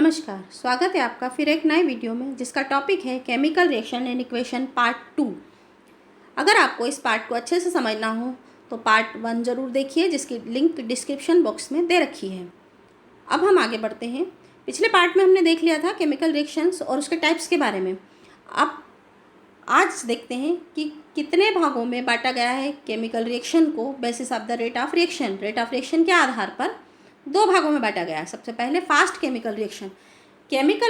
नमस्कार, स्वागत है आपका फिर एक नए वीडियो में जिसका टॉपिक है chemical reaction and equation part 2। अगर आपको इस पार्ट को अच्छे से समझना हो तो पार्ट 1 ज़रूर देखिए, जिसकी लिंक डिस्क्रिप्शन बॉक्स में दे रखी है। अब हम आगे बढ़ते हैं। पिछले पार्ट में हमने देख लिया था केमिकल रिएक्शंस और उसके टाइप्स के बारे में। अब आज देखते हैं कि कितने भागों में बांटा गया है केमिकल रिएक्शन को basis of the rate of reaction. Rate of reaction के आधार पर 2 भागों में बांटा गया है। सबसे पहले fast chemical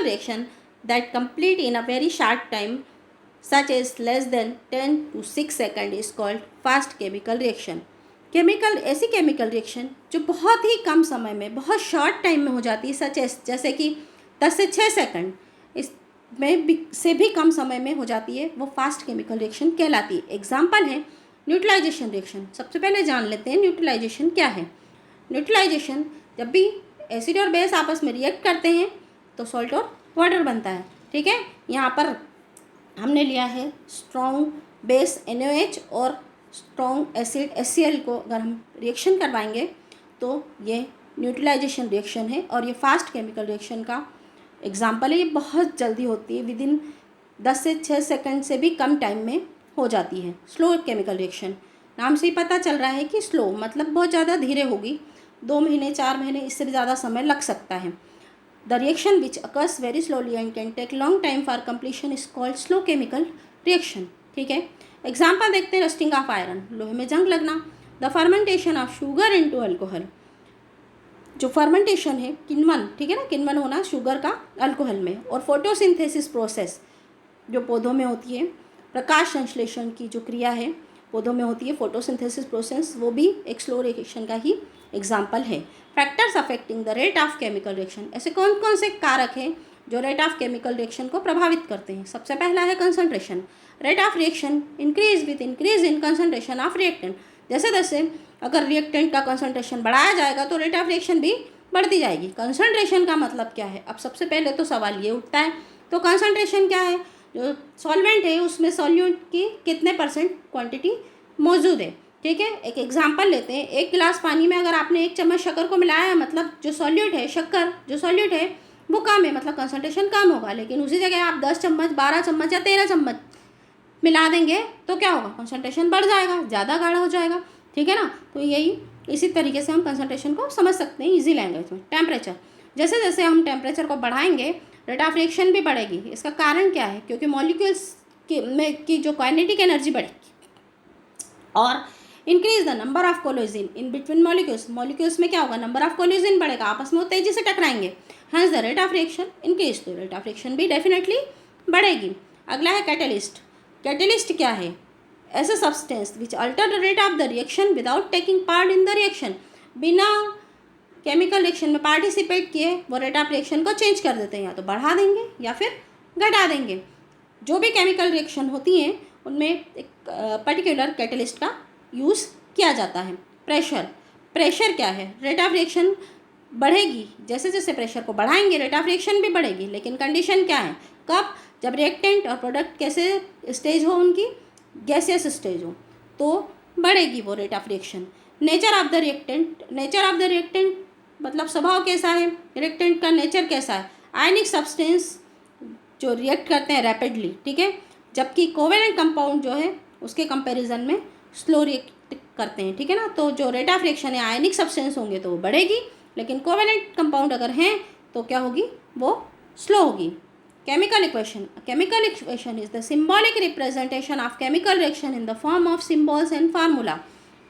reaction that complete in a very short time such as less than 10 to 6 second is called fast chemical reaction. ऐसी केमिकल रिएक्शन जो बहुत ही कम समय में, बहुत शॉर्ट टाइम में हो जाती है, सच एज जैसे कि 10 से 6 सेकंड से भी कम समय में हो जाती है, वो फास्ट केमिकल रिएक्शन कहलाती है। एग्जाम्पल है न्यूट्रलाइजेशन रिएक्शन। सबसे पहले जान लेते हैं न्यूट्रलाइजेशन क्या है। न्यूट्रलाइजेशन, जब भी एसिड और बेस आपस में रिएक्ट करते हैं तो सॉल्ट और वाटर बनता है। ठीक है, यहाँ पर हमने लिया है स्ट्रॉन्ग बेस NaOH और स्ट्रॉन्ग एसिड HCl को अगर हम रिएक्शन करवाएंगे तो ये न्यूट्रलाइजेशन रिएक्शन है और ये फास्ट केमिकल रिएक्शन का एग्जाम्पल है। ये बहुत जल्दी होती है, विदिन 10 से 6 सेकंड से भी कम टाइम में हो जाती है। स्लो केमिकल रिएक्शन, नाम से ही पता चल रहा है कि स्लो मतलब बहुत ज़्यादा धीरे होगी, 2 महीने 4 महीने इससे भी ज़्यादा समय लग सकता है। The reaction which occurs very slowly and can take long time for completion is called slow chemical reaction. ठीक है, एग्जाम्पल देखते हैं। रस्टिंग ऑफ आयरन, लोहे में जंग लगना। The fermentation of sugar into alcohol, जो फर्मेंटेशन है किण्वन, ठीक है ना, किण्वन होना शुगर का अल्कोहल में। और फोटोसिंथेसिस प्रोसेस जो पौधों में होती है, प्रकाश संश्लेषण की जो क्रिया है पौधों में होती है, फोटोसिंथेसिस प्रोसेस, वो भी एक स्लो रिएक्शन का ही एग्जाम्पल है। Factors affecting the rate of chemical reaction, ऐसे कौन कौन से कारक हैं जो रेट ऑफ केमिकल रिएक्शन को प्रभावित करते हैं। सबसे पहला है concentration. Rate of reaction increase with increase in concentration of reactant. जैसे जैसे अगर रिएक्टेंट का कंसंट्रेशन बढ़ाया जाएगा तो रेट ऑफ रिएक्शन भी बढ़ती जाएगी। कंसंट्रेशन का मतलब क्या है? अब सबसे पहले तो सवाल ये उठता है, तो कंसंट्रेशन क्या है? जो सॉल्वेंट है उसमें सॉल्यूट की कितने % क्वांटिटी मौजूद है। ठीक है, एक एग्जांपल लेते हैं। 1 गिलास पानी में अगर आपने 1 चम्मच शक्कर को मिलाया है, मतलब जो सॉल्यूट है, शक्कर जो सॉल्यूट है वो कम है, मतलब कंसंट्रेशन कम होगा। लेकिन उसी जगह आप 10 चम्मच, 12 चम्मच या 13 चम्मच मिला देंगे तो क्या होगा? कंसंट्रेशन बढ़ जाएगा, ज़्यादा गाढ़ा हो जाएगा। ठीक है ना, तो यही इसी तरीके से हम कंसंट्रेशन को समझ सकते हैं ईजी लैंग्वेज में। टेम्परेचर, जैसे जैसे हम टेम्परेचर को बढ़ाएंगे रेट ऑफ रिएक्शन भी बढ़ेगी। इसका कारण क्या है? क्योंकि मॉलिक्यूल्स की जो काइनेटिक एनर्जी बढ़ेगी और increase the number of collision in between molecules में क्या होगा? नंबर ऑफ कोलिजन बढ़ेगा, आपस में वो तेजी से टकराएंगे, hence the rate of reaction increase, तो रेट ऑफ रिएक्शन भी डेफिनेटली बढ़ेगी। अगला है कैटलिस्ट। कैटलिस्ट क्या है? ऐसे substance which alter the rate of the reaction without taking part in the reaction, बिना केमिकल रिएक्शन में पार्टिसिपेट किए वो रेट ऑफ रिएक्शन को चेंज कर देते हैं, या तो बढ़ा देंगे या फिर घटा देंगे। जो भी केमिकल रिएक्शन होती हैं उनमें एक पर्टिकुलर कैटलिस्ट का यूज़ किया जाता है। प्रेशर क्या है? रेट ऑफ रिएक्शन बढ़ेगी, जैसे जैसे प्रेशर को बढ़ाएंगे रेट ऑफ रिएक्शन भी बढ़ेगी, लेकिन कंडीशन क्या है? कब? जब रिएक्टेंट और प्रोडक्ट कैसे स्टेज हो, उनकी गैसियस स्टेज हो, तो बढ़ेगी वो rate of reaction. Nature of the reactant मतलब स्वभाव कैसा है, रिएक्टेंट का नेचर कैसा है? आयनिक सब्सटेंस जो रिएक्ट करते हैं रैपिडली, ठीक है, जबकि कोवेलेंट कंपाउंड जो है उसके कंपैरिजन में स्लो रिएक्ट करते हैं। ठीक है ना, तो जो रेट ऑफ रिएक्शन है आयनिक सब्सटेंस होंगे तो वो बढ़ेगी, लेकिन कोवेलेंट कंपाउंड अगर हैं तो क्या होगी? वो स्लो होगी। Chemical equation is the symbolic representation of chemical reaction in the form of symbols and formula,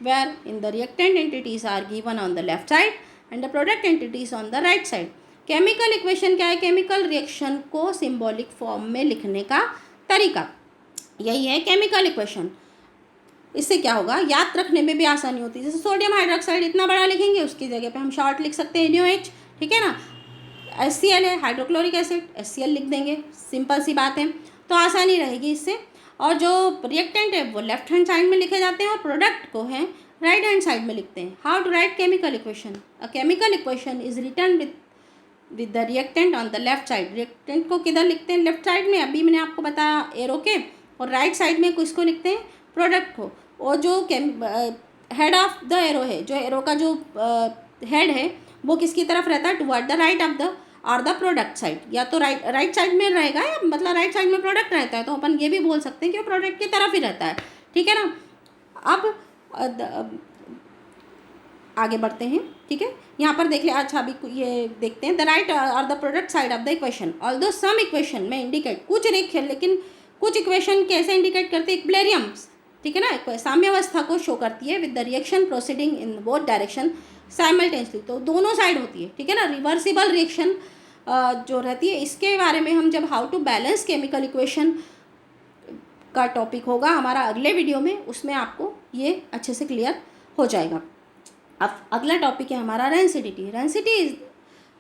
where in the reactant entities are given on the left side and the product entities on the right side. Chemical equation क्या है? Chemical reaction को symbolic form में लिखने का तरीका, यही है chemical equation. इससे क्या होगा? याद रखने में भी आसानी होती है। जैसे सोडियम हाइड्रोक्साइड इतना बड़ा लिखेंगे, उसकी जगह पे हम शॉर्ट लिख सकते हैं NaOH। ठीक है ना, HCl है हाइड्रोक्लोरिक एसिड, HCl लिख देंगे, सिंपल सी बात है, तो आसानी रहेगी इससे। और जो रिएक्टेंट है वो लेफ्ट हैंड साइड में लिखे जाते हैं और प्रोडक्ट को है राइट हैंड साइड में लिखते हैं। How to write chemical equation? A chemical equation is written with the reactant on the left side. Reactant को किधर लिखते हैं? लेफ्ट साइड में, अभी मैंने आपको बताया एरो के, और राइट साइड में किसको लिखते हैं? प्रोडक्ट को। और जो हेड ऑफ द एरो है, जो एरो का जो हेड है वो किसकी तरफ रहता है? Toward the right of the और द प्रोडक्ट साइड, या तो राइट साइड में रहेगा या मतलब राइट साइड में प्रोडक्ट रहता है तो अपन ये भी बोल सकते हैं कि वो प्रोडक्ट की तरफ ही रहता है, ठीक है ना। अब आगे बढ़ते हैं, ठीक है। यहाँ पर देख ले, अच्छा अभी ये देखते हैं द राइट और the product side of the equation although some equation में इंडिकेट, कुछ रेखा लेकिन कुछ इक्वेशन कैसे इंडिकेट करते हैं, इक्विलिब्रियम, ठीक है ना, साम्यावस्था को शो करती है with the reaction proceeding in both direction simultaneously, तो दोनों साइड होती है, ठीक है ना। रिवर्सिबल रिएक्शन जो रहती है, इसके बारे में हम जब how to balance chemical equation का टॉपिक होगा हमारा अगले वीडियो में, उसमें आपको ये अच्छे से क्लियर हो जाएगा। अब अगला टॉपिक है हमारा rancidity.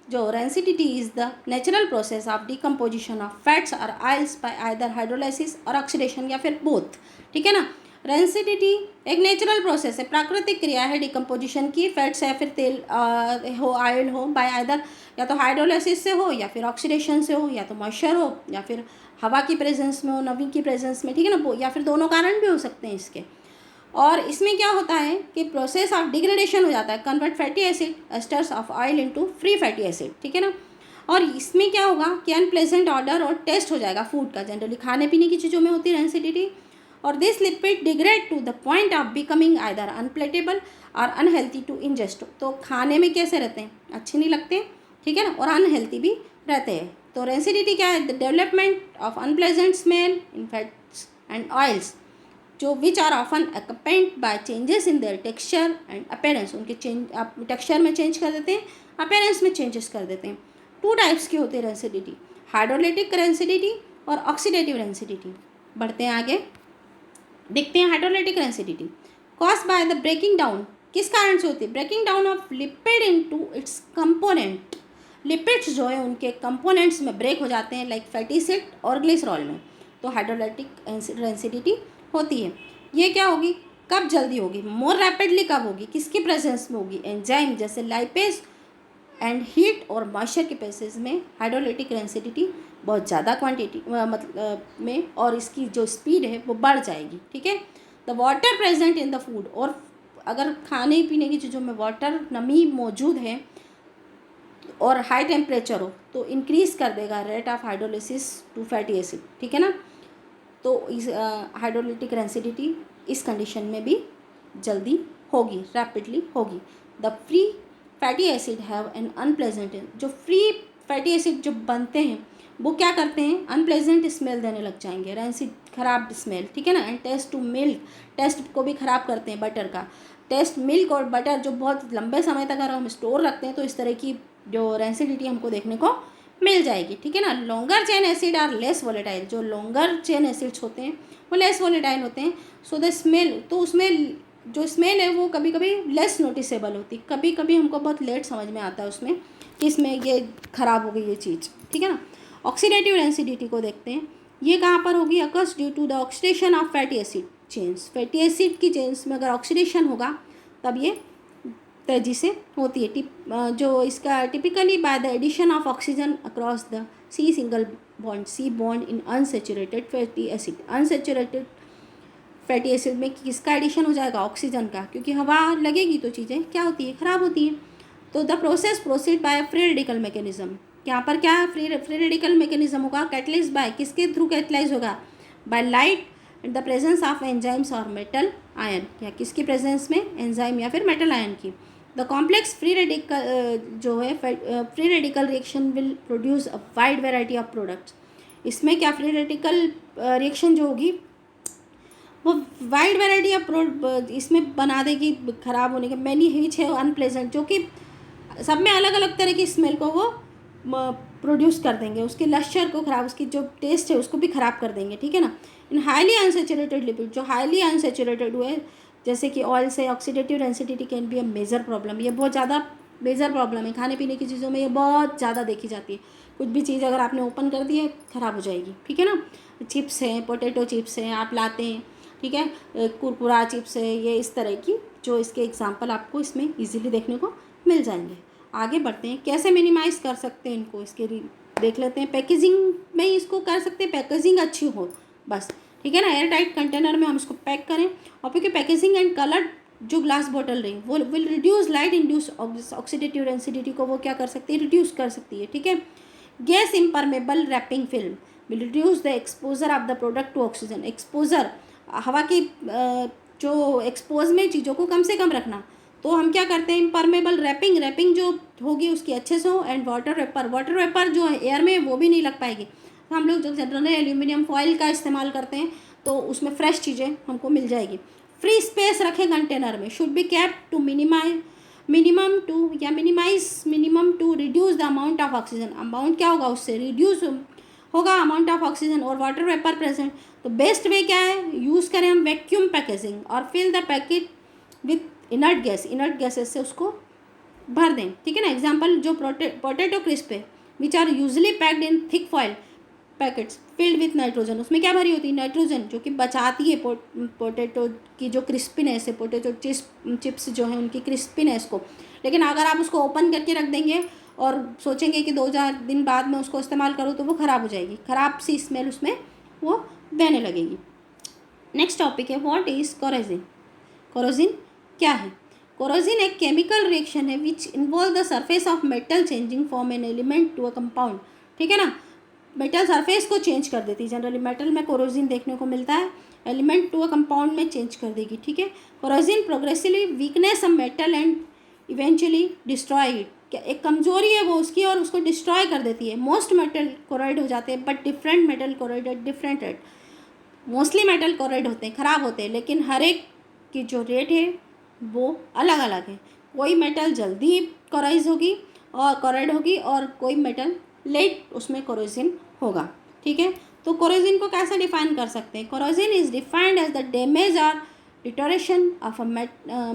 Rancidity is the natural process of decomposition of fats और ऑयल्स बाय आइदर हाइड्रोलाइसिस और ऑक्सीडेशन या फिर बोथ, ठीक है ना। रेंसिडिटी एक नेचुरल प्रोसेस है, प्राकृतिक क्रिया है डिकम्पोजिशन की, फैट्स या फिर तेल हो, ऑयल हो, बाय आइदर या तो हाइड्रोलाइसिस से हो या फिर ऑक्सीडेशन से हो, या तो मॉइस्चर हो या फिर हवा की प्रेजेंस में हो, नमी की प्रेजेंस में, ठीक है ना, या फिर दोनों कारण भी हो सकते हैं इसके। और इसमें क्या होता है कि प्रोसेस ऑफ डिग्रेडेशन हो जाता है, convert fatty acid asters of oil into free fatty acid, ठीक है ना। और इसमें क्या होगा कि अनप्लेजेंट ऑर्डर और टेस्ट हो जाएगा फूड का, जनरली खाने पीने की चीज़ों में होती है रेंसिडिटी। और this lipid degrade to the point of becoming either unpalatable or unhealthy to ingest, तो खाने में कैसे रहते हैं, अच्छे नहीं लगते, ठीक है ना, और अनहेल्थी भी रहते हैं। तो रेंसिडिटी क्या है, the development of unpleasant smell in fats and oils जो which are often accompanied by changes in their texture and appearance, उनके चेंज आप टेक्सचर में चेंज कर देते हैं, अपीयरेंस में चेंजेस कर देते हैं। टू टाइप्स की होती है रेंसिडिटी, हाइड्रोलिटिक रेंसिडिटी और ऑक्सीडेटिव रेंसिडिटी। बढ़ते हैं आगे, देखते हैं hydrolytic rancidity caused by the breaking down, किस कारण से होती है, breaking down of lipid into its component, lipids जो है उनके कंपोनेंट्स में ब्रेक हो जाते हैं, लाइक फैटी एसिड और ग्लिसरॉल में, तो हाइड्रोलिटिक रेंसिडिटी होती है। ये क्या होगी, कब जल्दी होगी, मोर रैपिडली कब होगी, किसकी प्रेजेंस में होगी, एंजाइम जैसे लाइपेज एंड हीट और मॉइस्चर के प्रेजेंस में हाइड्रोलिटिक रेंसिडिटी बहुत ज़्यादा क्वांटिटी मतलब में, और इसकी जो स्पीड है वो बढ़ जाएगी, ठीक है। The water present in the food, और अगर खाने पीने की चीज़ों में वाटर नमी मौजूद है और हाई टेम्परेचर हो तो इंक्रीज कर देगा rate of hydrolysis to fatty acid, ठीक है ना। तो इस हाइड्रोलिटिक रेंसिडिटी इस कंडीशन में भी जल्दी होगी, रैपिडली होगी। The free fatty acid have an unpleasant, जो फ्री फैटी एसिड जो बनते हैं वो क्या करते हैं, अनप्लेजेंट स्मेल देने लग जाएंगे, रेंसिड खराब स्मेल, ठीक है ना। And taste to milk, taste को भी ख़राब करते हैं, बटर का टेस्ट, मिल्क और बटर जो बहुत लंबे समय तक अगर हम स्टोर रखते हैं तो इस तरह की जो रेंसिडिटी हमको देखने को मिल जाएगी, ठीक है ना। Longer chain acid are less volatile, जो लॉन्गर चेन एसिड्स होते हैं वो लेस वोलेटाइल होते हैं, सो द स्मेल, तो उसमें जो स्मेल है वो कभी कभी लेस नोटिसेबल होती, कभी कभी हमको बहुत लेट समझ में आता है उसमें कि इसमें ये ख़राब हो गई ये चीज़, ठीक है ना। ऑक्सीडेटिव रेंसिडिटी को देखते हैं, ये कहाँ पर होगी, occurs due to the oxidation of fatty acid chains, fatty acid की चेन्स में अगर ऑक्सीडेशन होगा तब ये तेजी से होती है। जो इसका typically by the addition of oxygen across the C single bond, C bond in unsaturated fatty acid, unsaturated fatty acid में किसका एडिशन हो जाएगा, ऑक्सीजन का, क्योंकि हवा लगेगी तो चीज़ें क्या होती है, ख़राब होती हैं। तो the process proceed by free radical mechanism, यहाँ पर क्या फ्री रेडिकल मैकेनिज्म होगा, कैटलाइज बाय, किसके थ्रू कैटलाइज होगा, by light and the presence of enzymes और मेटल आयन, या किसकी प्रेजेंस में, एंजाइम या फिर मेटल आयन की। द कॉम्प्लेक्स फ्री रेडिकल जो है free radical reaction will produce a wide variety of products, इसमें क्या फ्री रेडिकल रिएक्शन जो होगी वो वाइड वेराइटी ऑफ इसमें बना देगी, ख़राब होने के मैनी हीच है अनप्लेजेंट, जो कि सब में अलग अलग तरह की स्मेल को वो प्रोड्यूस कर देंगे, उसके लश्चर को ख़राब, उसकी जो टेस्ट है उसको भी ख़राब कर देंगे, ठीक है ना। इन हाईली अनसेचुरेटेड लिपिड, जो हाईली अनसेचुरेटेड हुए जैसे कि ऑयल से, oxidative rancidity can be a major problem, ये बहुत ज़्यादा मेजर प्रॉब्लम है, खाने पीने की चीज़ों में ये बहुत ज़्यादा देखी जाती है। कुछ भी चीज़ अगर आपने ओपन कर दी है ख़राब हो जाएगी, ठीक है ना। चिप्स हैं, पोटैटो चिप्स हैं, आप लाते हैं, ठीक है, कुरकुरा चिप्स है, ये इस तरह की जो इसके एग्जाम्पल आपको इसमें ईजिली देखने को मिल जाएंगे। आगे बढ़ते हैं, कैसे मिनिमाइज़ कर सकते हैं इनको, इसके देख लेते हैं। पैकेजिंग में ही इसको कर सकते हैं, पैकेजिंग अच्छी हो बस, ठीक है ना। एयर टाइट कंटेनर में हम इसको पैक करें, और क्योंकि पैकेजिंग एंड कलर जो ग्लास बॉटल रही वो will reduce light induce oxidative density को वो क्या कर सकती है, रिड्यूस कर सकती है, ठीक है। Gas impermeable wrapping film will reduce the exposure of the product to oxygen. Exposure, हवा की जो एक्सपोज में चीज़ों को कम से कम रखना, तो हम क्या करते हैं, इम्परमेबल रैपिंग, रैपिंग जो होगी उसकी अच्छे से हो। And water vapour, water vapour जो है एयर में वो भी नहीं लग पाएगी। तो हम लोग जो जनरली एल्यूमिनियम फॉइल का इस्तेमाल करते हैं तो उसमें फ्रेश चीज़ें हमको मिल जाएगी। फ्री स्पेस रखें कंटेनर में, should be kept to minimum to reduce the amount of oxygen. Amount क्या होगा, उससे रिड्यूस होगा अमाउंट ऑफ ऑक्सीजन और वाटर वेपर प्रेजेंट। तो बेस्ट वे क्या है, यूज़ करें हम वैक्यूम पैकेजिंग और fill the packet with inert gas, inert gases से उसको भर दें, ठीक है ना। एग्जाम्पल जो पोटैटो क्रिस्प है which are usually packed in thick foil packets filled with nitrogen, उसमें क्या भरी होती है, नाइट्रोजन, जो कि बचाती है पोटैटो की जो क्रिस्पीनेस है, पोटैटो चिप्स जो है उनकी क्रिस्पीनेस को। लेकिन अगर आप उसको ओपन करके रख देंगे और सोचेंगे कि 2-4 दिन बाद में उसको इस्तेमाल करूँ तो वो ख़राब हो जाएगी, ख़राब सी स्मेल उसमें वो देने लगेगी। नेक्स्ट टॉपिक है व्हाट इज़ कोरोजिन। कोरोजिन क्या है, कोरोजिन एक केमिकल रिएक्शन है which involve the surface of metal changing from an element to a compound, ठीक है ना। मेटल सरफेस को चेंज कर देती है, जनरली मेटल में कोरोजिन देखने को मिलता है, एलिमेंट टू अ कंपाउंड में चेंज कर देगी, ठीक है। Corrosion progressively weakness of metal and eventually destroy it, क्या एक कमजोरी है वो उसकी और उसको डिस्ट्रॉय कर देती है। मोस्ट मेटल कोराइड हो जाते हैं but different metal choroid at different rate. Mostly metal choroid होते हैं, ख़राब होते हैं, लेकिन हर एक की जो रेट है वो अलग अलग है। कोई मेटल जल्दी कोराइज होगी और कोराइड होगी और कोई मेटल लेट उसमें कोरोजिन होगा, ठीक है। तो कोरोजिन को कैसे डिफाइन कर सकते हैं, corrosion is defined as the damage और deterioration of a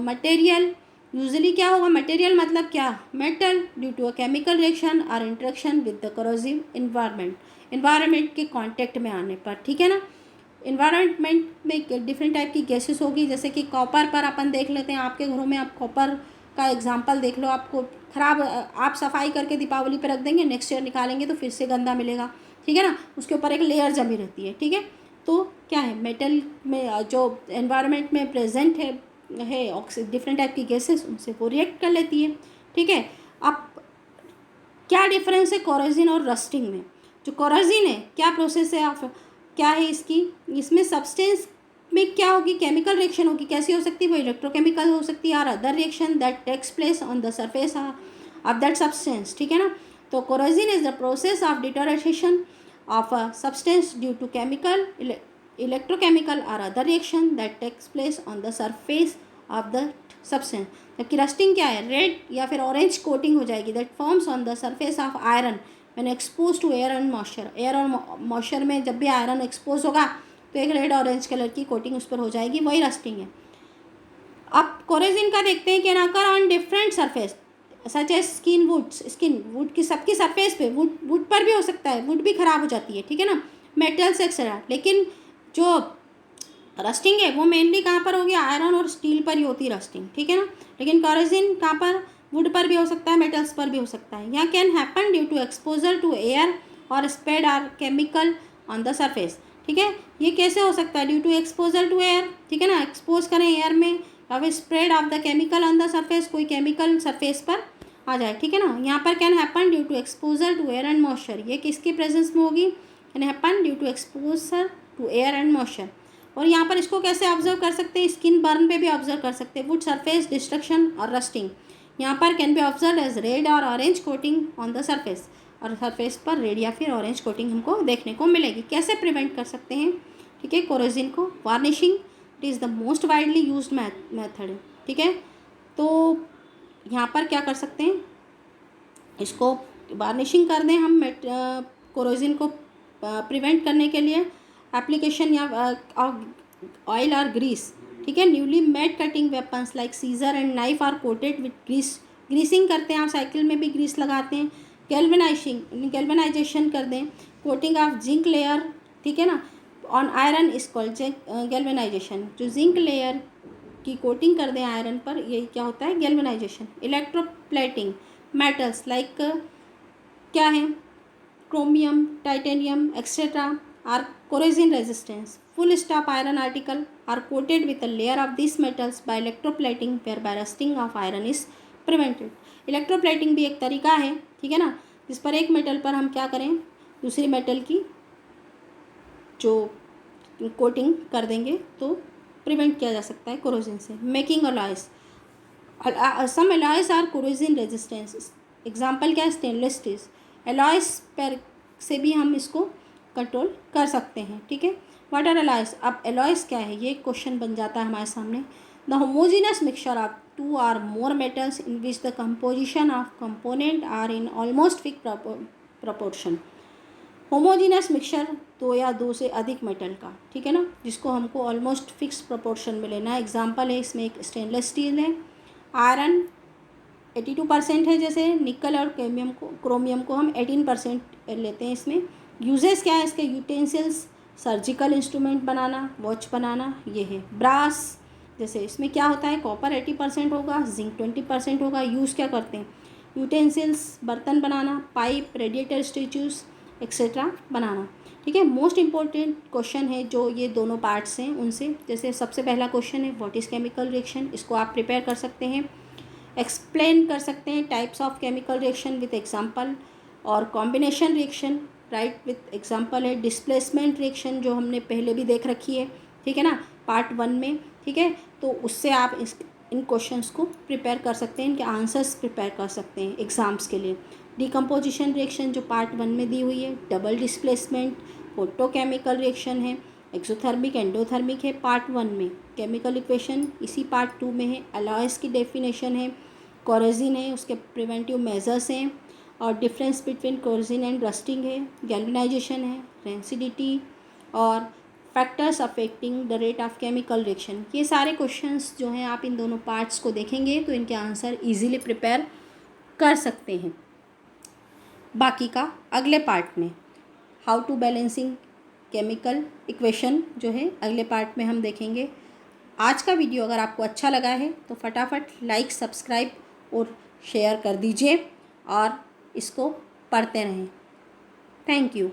material. Usually क्या होगा, मटेरियल मतलब क्या, metal, due to a chemical reaction और interaction with the corrosive environment के कांटेक्ट में आने पर, ठीक है ना। इन्वायरमेंट में डिफरेंट टाइप की गैसेस होगी, जैसे कि कॉपर पर अपन देख लेते हैं, आपके घरों में आप कॉपर का एग्जांपल देख लो, आपको ख़राब, आप सफाई करके दीपावली पर रख देंगे, नेक्स्ट ईयर निकालेंगे तो फिर से गंदा मिलेगा, ठीक है ना, उसके ऊपर एक लेयर जमी रहती है, ठीक है। तो क्या है, मेटल में जो एनवायरनमेंट में प्रेजेंट है डिफरेंट टाइप की गैसेस, उनसे वो रिएक्ट कर लेती है, ठीक है। अब क्या डिफरेंस है कोरोजिन और रस्टिंग में। जो कोरोजिन है क्या प्रोसेस है, आप क्या है इसकी, इसमें सब्सटेंस में क्या होगी, केमिकल रिएक्शन होगी, कैसी हो सकती है, वो इलेक्ट्रोकेमिकल हो सकती है और other reaction that takes place on the surface of that substance, ठीक है ना। तो corrosion is the process of deterioration of a substance due to chemical, electrochemical और other reaction that takes place on the surface of the substance. जबकि rusting क्या है, red या फिर ऑरेंज कोटिंग हो जाएगी that forms on the surface of iron when expose to air and moisture. Air और moisture में जब भी आयरन एक्सपोज होगा तो एक रेड ऑरेंज कलर की कोटिंग उस पर हो जाएगी, वही रस्टिंग है। अब कोरोजिन का देखते हैं कि occur on different surface such as skin wood की सबकी सरफेस पे, वुड पर भी हो सकता है, वुड भी ख़राब हो जाती है, ठीक है ना, मेटल्स एक्सेट्रा। लेकिन जो रस्टिंग है वो मेनली कहाँ पर होगी, आयरन और स्टील पर ही होती है रस्टिंग, ठीक है ना। लेकिन कोरोजिन कहाँ पर, वुड पर भी हो सकता है, मेटल्स पर भी हो सकता है। यहाँ can happen due to exposure to air और spread or chemical on the surface, ठीक है। ये कैसे हो सकता है, due to exposure to air, ठीक है ना, एक्सपोज करें एयर में या फिर spread of the chemical on the surface, कोई केमिकल सरफेस पर आ जाए, ठीक है ना। यहाँ पर can happen due to exposure to air and moisture, ये किसकी प्रेजेंस में होगी, can happen due to exposure to air and moisture. और यहाँ पर इसको कैसे ऑब्जर्व कर सकते हैं, स्किन बर्न पे भी ऑब्जर्व कर सकते हैं, वुड सरफेस डिस्ट्रक्शन और रस्टिंग। यहाँ पर can be observe as red और orange coating on the surface, और सरफेस पर रेड या फिर ऑरेंज कोटिंग हमको देखने को मिलेगी। कैसे प्रिवेंट कर सकते हैं, ठीक है, कोरोजिन को, varnishing, it is the most widely used method है, ठीक है। तो यहाँ पर क्या कर सकते हैं, इसको वार्निशिंग कर दें हम कोरोजिन को प्रिवेंट करने के लिए, एप्लीकेशन या ऑयल और ग्रीस, ठीक है। Newly made cutting weapons like scissor and knife are coated with greasing करते हैं, आप साइकिल में भी ग्रीस लगाते हैं। गैल्वेनाइजेशन कर दें, कोटिंग ऑफ जिंक लेयर, ठीक है ना, on iron is called galvanisation. जो जिंक लेयर की कोटिंग कर दें आयरन पर, ये क्या होता है, गैल्वेनाइजेशन। इलेक्ट्रोप्लेटिंग मेटल्स लाइक क्या है, chromium, titanium etcetera are corrosion resistance. Full stop iron article are coated with a layer of these metals by electroplating, whereby rusting of iron is prevented. Electroplating भी एक तरीका है, ठीक है ना, जिस पर एक मेटल पर हम क्या करें, दूसरी मेटल की जो कोटिंग कर देंगे तो प्रिवेंट किया जा सकता है कोरोजन से. Making alloys. Some alloys are corrosion resistance. Example क्या है, स्टेनलेस स्टील. अलॉयस पर से भी हम इसको कंट्रोल कर सकते हैं, ठीक है. What are alloys. अब अलॉयस क्या है, ये क्वेश्चन बन जाता है हमारे सामने. The homogeneous mixture of two or more metals in which the composition of component are in almost fix proportion. Homogeneous mixture दो या दो से अधिक मेटल का, ठीक है ना, जिसको हमको ऑलमोस्ट फिक्स प्रपोर्शन में लेना है. एग्जाम्पल है इसमें एक स्टेनलेस स्टील है, आयरन 82% है, जैसे निकल और क्रोमियम को हम 18% लेते हैं इसमें. यूजेस क्या है इसके, यूटेंसिल्स, सर्जिकल इंस्ट्रूमेंट बनाना, वॉच बनाना, ये है. ब्रास, जैसे इसमें क्या होता है, कॉपर 80% होगा, जिंक 20% होगा. यूज़ क्या करते हैं, यूटेंसिल्स, बर्तन बनाना, पाइप, रेडिएटर स्टैचूज एक्सेट्रा बनाना, ठीक है. मोस्ट इम्पॉर्टेंट क्वेश्चन है जो ये दोनों पार्ट्स हैं उनसे. जैसे सबसे पहला क्वेश्चन है व्हाट इज़ केमिकल रिएक्शन, इसको आप प्रिपेयर कर सकते हैं, एक्सप्लेन कर सकते हैं. Types of chemical reaction with example, और combination reaction right with example है. डिस्प्लेसमेंट रिएक्शन जो हमने पहले भी देख रखी है, ठीक है ना, पार्ट 1 में, ठीक है. तो उससे आप इन क्वेश्चंस को प्रिपेयर कर सकते हैं, इनके आंसर्स प्रिपेयर कर सकते हैं एग्ज़ाम्स के लिए. डिकम्पोजिशन रिएक्शन जो पार्ट 1 में दी हुई है. डबल डिस्प्लेसमेंट फोटोकेमिकल रिएक्शन है. एक्सोथर्मिक एंडोथर्मिक है पार्ट 1 में. केमिकल इक्वेशन इसी पार्ट 2 में है. अलॉयस की डेफिनेशन है. कोरोजन है, उसके प्रिवेंटिव मेजर्स हैं, और difference between corrosion and rusting है. गैल्वेनाइजेशन है, रेंसिडिटी, और factors affecting the rate of chemical reaction. ये सारे क्वेश्चंस जो हैं आप इन दोनों पार्ट्स को देखेंगे तो इनके आंसर इजीली प्रिपेयर कर सकते हैं. बाकी का अगले पार्ट में how to balancing chemical equation जो है अगले पार्ट में हम देखेंगे. आज का वीडियो अगर आपको अच्छा लगा है तो फटाफट लाइक, सब्सक्राइब और शेयर कर दीजिए और इसको पढ़ते रहें. Thank you.